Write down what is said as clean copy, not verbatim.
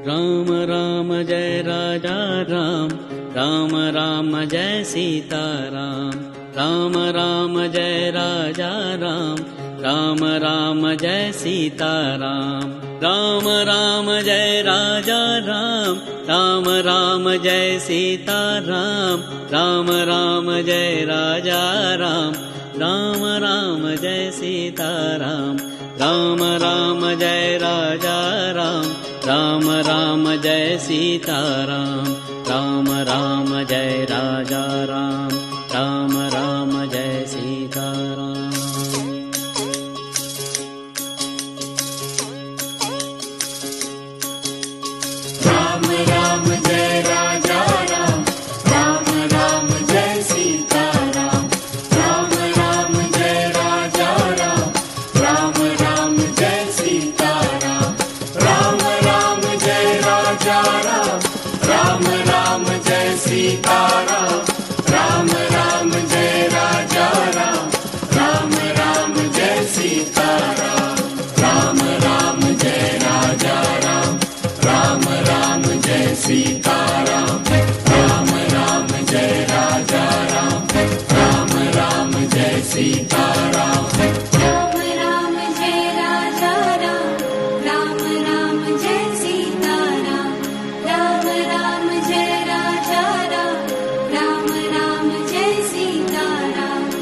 Ram Ram Jai Raja Ram, Ram Ram Jai Sita Ram. Ram Ram Jai Raja Ram, Ram Ram Jai Sita Ram. Ram Ram Jai Raja Ram, Ram Ram Jai Sita Ram. Ram Ram Jai Raja Ram, Ram Ram Jai Sita Ram. Ram Ram Jai Raja Ram, Ram Ram Jai Sita Ram. Ram Ram Jai Raja Ram, Ram Ram Jai Sita Ram. Ram Ram Jai Raja Ram, Ram Ram Jai Sita Ram. Ram Ram Jai Raja Ram, Ram Ram Jai Sita Ram. Ram Ram Jai Raja Ram, Ram Ram Jai Sita Ram.